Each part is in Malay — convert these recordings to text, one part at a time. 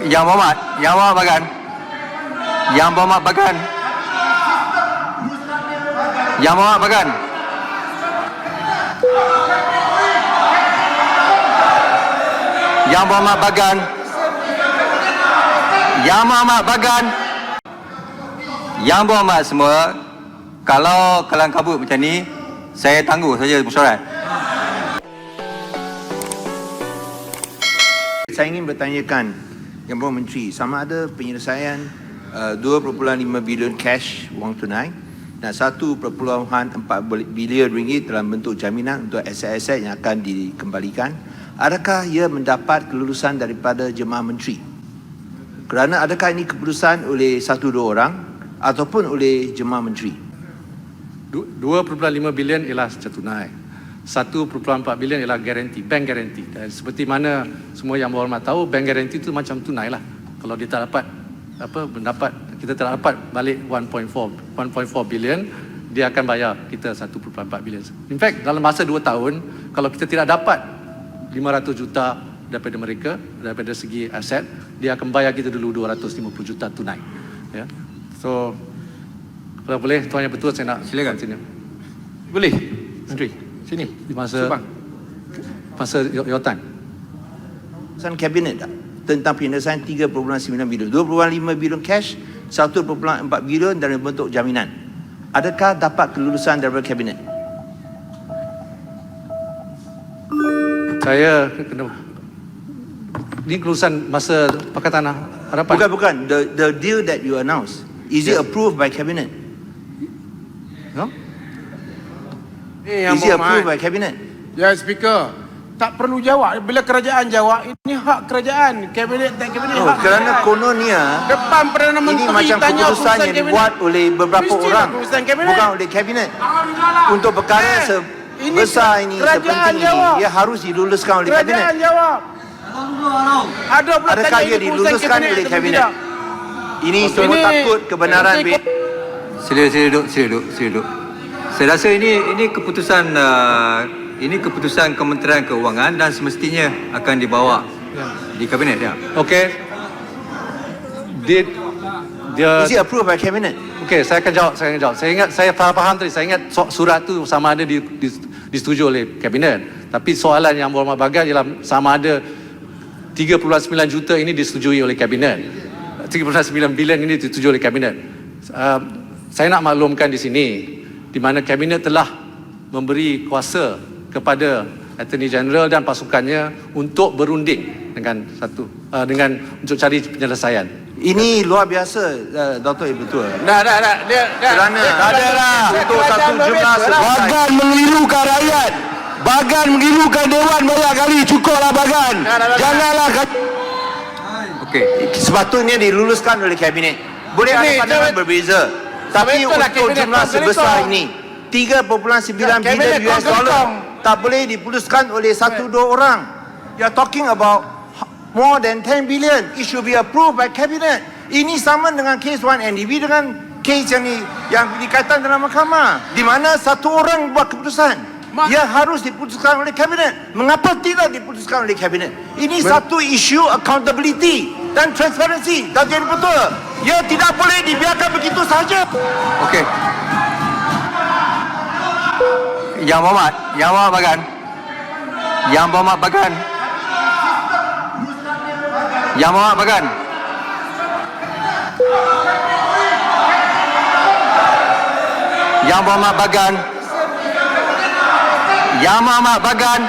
Yang Berhormat, Yang Berhormat Bagan. Yang Berhormat Bagan. Yang Berhormat Bagan. Yang Berhormat Bagan. Yang Berhormat Bagan. Yang Berhormat semua, kalau kelang kabut macam ni, saya tangguh saja mesyuarat. Saya ingin bertanyakan Yang Berhormat Menteri, sama ada penyelesaian 2.5 bilion cash wang tunai dan 1.4 bilion ringgit dalam bentuk jaminan untuk aset-aset yang akan dikembalikan. Adakah ia mendapat kelulusan daripada jemaah menteri? Kerana adakah ini keputusan oleh 1-2 orang ataupun oleh jemaah menteri? 2.5 bilion ialah secara tunai. 1.4 bilion ialah garanti, bank garanti. Dan seperti mana semua yang berhormat tahu, bank garanti itu macam tunai lah. Kalau dia tak dapat kita tak dapat balik 1.4 bilion, dia akan bayar kita 1.4 bilion. In fact, dalam masa 2 tahun, kalau kita tidak dapat 500 juta daripada mereka, daripada segi aset, dia akan bayar kita dulu 250 juta tunai. Ya. So, kalau boleh, Tuan Yang Betul, saya nak silakan sini. Boleh, Menteri. Sini. Di masa jawatan. Keputusan Kabinet tak? Tentang penyelesaian 3.9 bilion, 2.5 bilion cash, 1.4 bilion dalam bentuk jaminan. Adakah dapat kelulusan daripada Kabinet? Saya kena, ini kelulusan masa Pakatan Harapan. Bukan. The deal that you announced, is it approved by Cabinet? No? Is it approved by Cabinet? Ya, Speaker. Tak perlu jawab. Bila kerajaan jawab, ini hak kerajaan. Kabinet tak kabinet hak Kerana kerajaan. kononnya Depan Perdana ini Menteri macam tanya keputusan yang dibuat oleh beberapa Mestilah orang, keputusan Kabinet. bukan oleh Kabinet. Untuk perkara sebesar ini, kerajaan sepenting jawab. ini, ia harus diluluskan oleh Kabinet. Kerajaan jawab. Ada pula Adakah tanya ia ini keputusan diluluskan oleh atau Kabinet? tidak. Ini semua takut kebenaran. Sila duduk. Saya rasa ini keputusan Kementerian Keuangan dan semestinya akan dibawa di Kabinet ya. Okey. Dia Is it approved by Cabinet? okey, saya akan jawab. Saya ingat, saya faham tadi. Saya ingat surat tu sama ada disetujui oleh Kabinet. Tapi soalan Yang Berhormat Bagan ialah sama ada 3.9 juta ini disetujui oleh Kabinet. 3.9 bilion ini disetujui oleh Kabinet. Saya nak maklumkan di sini di mana Kabinet telah memberi kuasa kepada Attorney General dan pasukannya untuk berunding dengan untuk cari penyelesaian. Ini luar biasa, Dr. Betul. Dah. Kerana adalah untuk satu jemaah Bagan mengilukan rakyat. Bagan mengilukan Dewan banyak kali. Cukuplah Bagan. Janganlah Okey. sepatutnya diluluskan oleh Kabinet. Boleh ada pandangan berbeza. Tapi Sebetullah untuk Kabinet jumlah sebesar kongkong. ini, 3.9 Kabinet bilion US dollar kongkong. tak boleh diputuskan oleh 1-2 orang. You are talking about more than 10 billion. It should be approved by Cabinet. Ini sama dengan kes 1MDB dengan kes yang dikaitkan dalam mahkamah, di mana satu orang buat keputusan. Ia harus diputuskan oleh Kabinet. Mengapa tidak diputuskan oleh Kabinet? Ini satu isu accountability dan transparansi. Dan jadi betul, ia tidak boleh dibiarkan begitu sahaja. Okey. Yang Berhormat Bagan. Yang Berhormat Bagan. Yang Berhormat Bagan. Yang Berhormat Bagan. Yang Berhormat Bagan.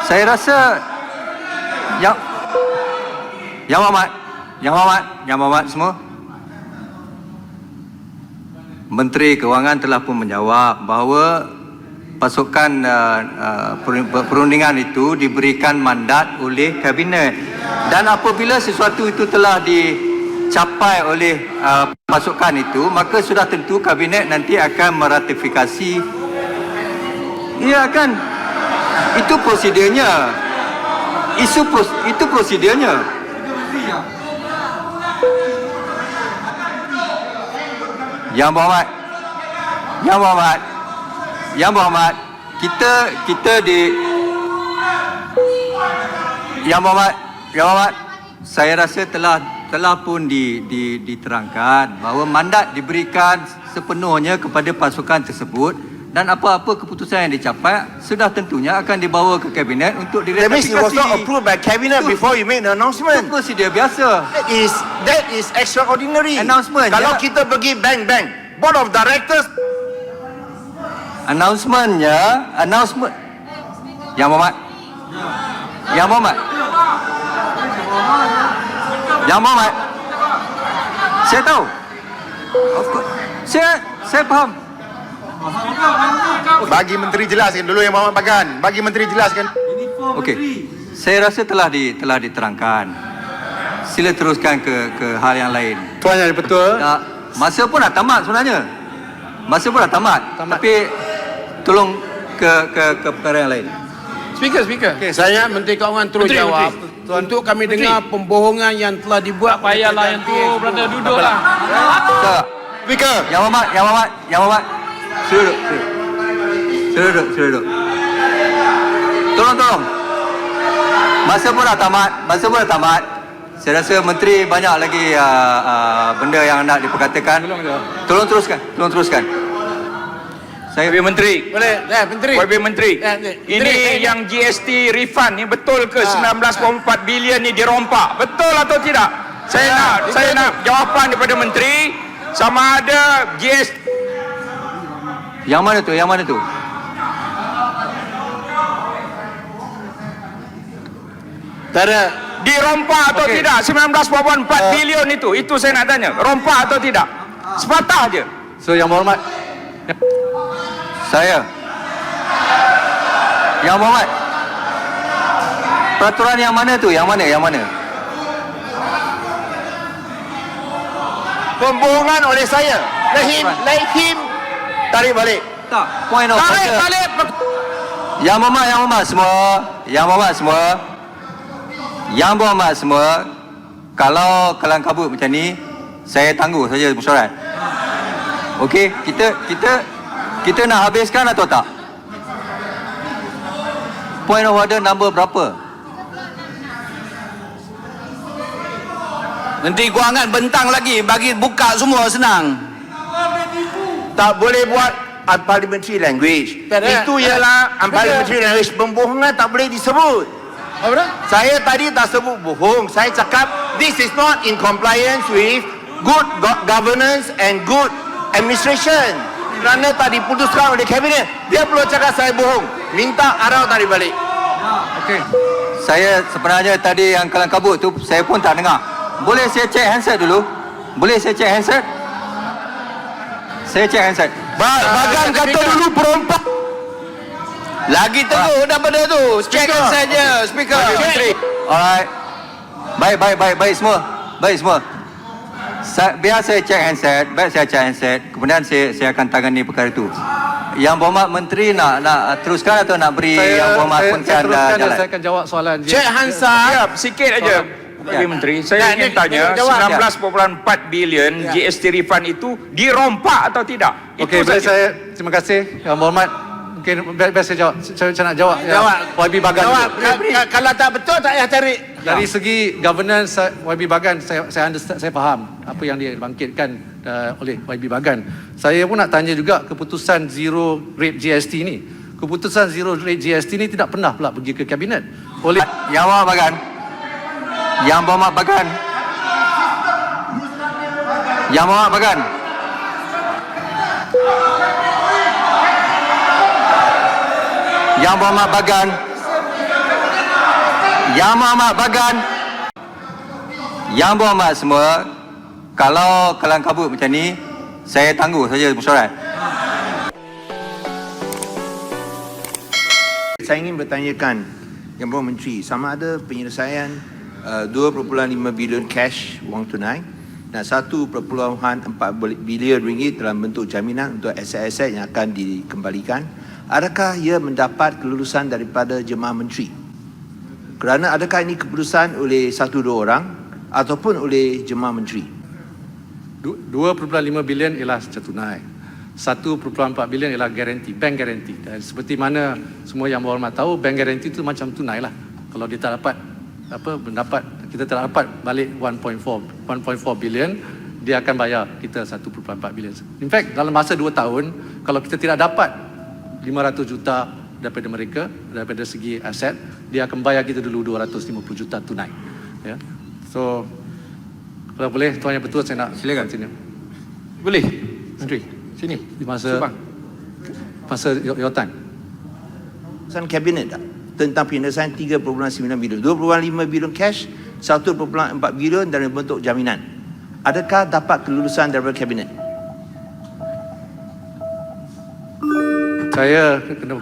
Saya rasa Yang Berhormat semua, Menteri Keuangan telah pun menjawab bahawa pasukan perundingan itu diberikan mandat oleh Kabinet, dan apabila sesuatu itu telah dicapai oleh pasukan itu, maka sudah tentu Kabinet nanti akan meratifikasi. Ia akan, itu prosedurnya. Itu prosedurnya. Yang Berhormat Yang Berhormat, kita di Yang Berhormat, saya rasa telah pun diterangkan bahawa mandat diberikan sepenuhnya kepada pasukan tersebut dan apa-apa keputusan yang dicapai sudah tentunya akan dibawa ke kabinet untuk That means it was not diratifikasi. approved by cabinet before you make the Itu announcement. prosedur biasa. That is extraordinary. Announcement, Kalau ya. kita pergi bank, board of directors, Announcement. Yang Berhormat. Saya tahu. Of course. Saya faham. Bagi menteri jelaskan dulu Yang Berhormat Bagan. Bagi menteri jelaskan. Okey. Saya rasa telah diterangkan. Sila teruskan ke hal yang lain. Tuan yang betul. Masa pun dah tamat sebenarnya. Tapi tolong ke perkara yang lain. Speaker. Saya Menteri Keuangan terus Menteri, jawab. Untuk kami dengar pembohongan yang telah dibuat. Tak payahlah yang tu, berada duduklah. Tak. Speaker. Yang Berhormat. Sila duduk. Tolong. Masa pun dah tamat. Saya rasa menteri banyak lagi benda yang nak diperkatakan. Tolong teruskan. Saya Menteri. Boleh, Menteri. YB Menteri. Menteri, Ini yang GST refund ni betul ke 19.4 bilion ni dirompak? Betul atau tidak? Saya nak jawapan daripada Menteri sama ada GST yang mana tu? Tara. dirompak atau tidak 19.4 bilion itu saya nak tanya. Rompak atau tidak? Sepatah je. So Yang Berhormat, Saya. Yang Berhormat. Peraturan yang mana tu? Yang mana? pembohongan oleh saya. Let him tarik balik. Tak. Point of Tarik order. balik. Yang Berhormat semua. Yang Berhormat semua. Kalau kelang kabut macam ni, saya tangguh saja mesyuarat. Okey, kita nak habiskan atau tak? Point of order number berapa? Menteri Kewangan bentang lagi. Bagi buka semua senang. Tak boleh buat unparliamentary language. Tak ada. Itu ialah unparliamentary language. Pembohongan tak boleh disebut. Apa dah? Saya tadi tak sebut bohong. Saya cakap this is not in compliance with good governance and good administration. Kerana tak diputuskan oleh kabinet. Dia perlu cakap saya bohong. Minta arau tarik balik. Okey. Saya sebenarnya tadi yang kelang kabut tu saya pun tak dengar. Boleh saya cek handset dulu? Saya cek handset. Bagan kata dulu perompak. Lagi teruk daripada tu. Check saja speaker. Menteri. Alright. Baik semua. Biar saya cek handset. Kemudian saya akan tangani perkara itu. Yang Berhormat Menteri nak teruskan atau nak beri Yang Berhormat Penkan teruskan dan jalan? saya akan jawab soalan. Cik Hansah. Siap, sikit aja. YB Menteri, saya ingin tanya jawab. 19.4 bilion GST refund itu dirompak atau tidak? Okey, Itu boleh saja. terima kasih Yang Berhormat. Mungkin biar saya jawab. Saya nak jawab. Jawab. YB Bagan. Jawab. dulu. Kalau tak betul tak payah tarik. Dari segi governance YB Bagan, saya understand, saya faham apa yang dibangkitkan oleh YB Bagan. Saya pun nak tanya juga keputusan zero rate GST ni. Keputusan zero rate GST ni tidak pernah pula pergi ke kabinet oleh Yang Berhormat Bagan. Yang Berhormat Bagan. Yang Berhormat semua. Kalau kelang kabut macam ni, saya tangguh saja mesyuarat. Saya ingin bertanyakan Yang Berhormat Menteri, sama ada penyelesaian 2.5 bilion cash wang tunai dan 1.4 bilion ringgit dalam bentuk jaminan untuk aset-aset yang akan dikembalikan, adakah ia mendapat kelulusan daripada jemaah menteri? Kerana adakah ini keputusan oleh 1-2 orang ataupun oleh jemaah menteri? 2.5 bilion ialah secara tunai. 1.4 bilion ialah garanti, bank garanti. Dan seperti mana semua yang berhormat tahu, bank garanti itu macam tunai lah. Kalau dia tak dapat kita tak dapat balik 1.4 bilion, dia akan bayar kita 1.4 bilion. In fact, dalam masa 2 tahun, kalau kita tidak dapat 500 juta daripada mereka, daripada segi aset, dia akan bayar kita dulu 250 juta tunai. Ya. So, kalau boleh, Tuan Yang Bertua, saya nak Silakan. continue. Boleh. Menteri, sini. Di masa your time. Keputusan kabinet tak? Tentang penyelesaian 3.9 bilion, 2.5 bilion cash, 1.4 bilion dalam bentuk jaminan. Adakah dapat kelulusan daripada kabinet? Saya kena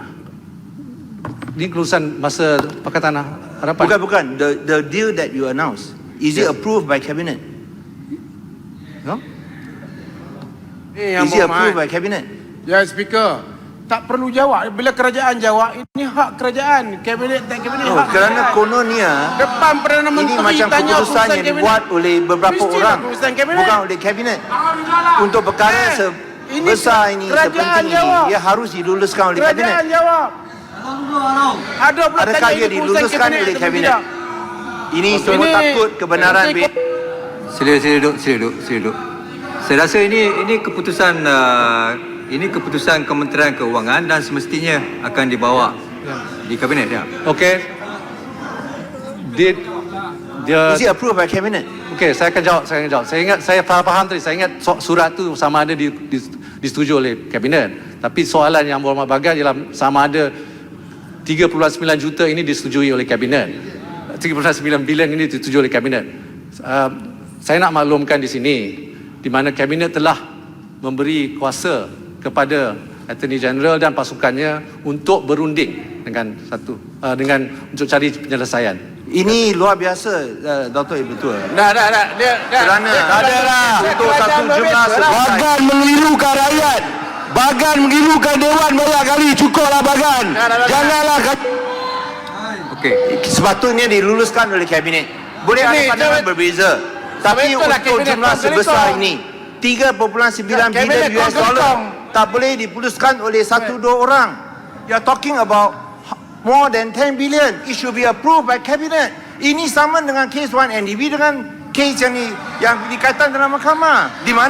ini kelulusan masa Pakatan Harapan. Bukan. The deal that you announced, is it approved by cabinet? No? Is it approved by cabinet? Ya, Speaker. Tak perlu jawab. Bila kerajaan jawab, ini hak kerajaan. Kabinet tak kabinet Oh, hak kerana kerajaan. kononnya Depan Perdana ini Menteri macam tanya keputusan yang kabinet. dibuat oleh beberapa Mestilah orang, keputusan kabinet. bukan oleh kabinet. Untuk perkara ini sebesar ini, kerajaan sepenting jawab. ini, ia harus diluluskan oleh kabinet. Kerajaan jawab. Ada pula Adakah tanya ia ini keputusan diluluskan oleh atau kabinet? tidak. Ini semua takut kebenaran. Sila duduk. Saya rasa ini keputusan Kementerian Keuangan dan semestinya akan dibawa di kabinet ya. Okey. Dia Is it approved by cabinet? okey, saya akan jawab. Saya ingat, saya faham tadi. Saya ingat surat tu sama ada disetujui oleh kabinet. Tapi soalan yang berhormat bagan ialah sama ada 3.9 juta ini disetujui oleh kabinet. 3.9 bilion ini disetujui oleh kabinet. Saya nak maklumkan di sini di mana kabinet telah memberi kuasa kepada Attorney General dan pasukannya untuk berunding dengan untuk cari penyelesaian. Ini luar biasa, Dr. Betul. Dah. Kerana untuk satu jumlah sebesar Bagan mengilukan rakyat. Bagan mengilukan Dewan banyak kali. Cukuplah Bagan. Janganlah Okey. sepatutnya diluluskan oleh kabinet. Boleh ada pandangan berbeza. Tapi betul lah, untuk kabinet jumlah kongsi sebesar kong. ini 3.9 kabinet bilion US kongsi dollar kong. tak boleh diputuskan oleh 1-2 orang. You are talking about more than 10 billion. It should be approved by cabinet. Ini sama dengan kes 1NDB dengan kes yang dikaitkan dalam mahkamah. Di mana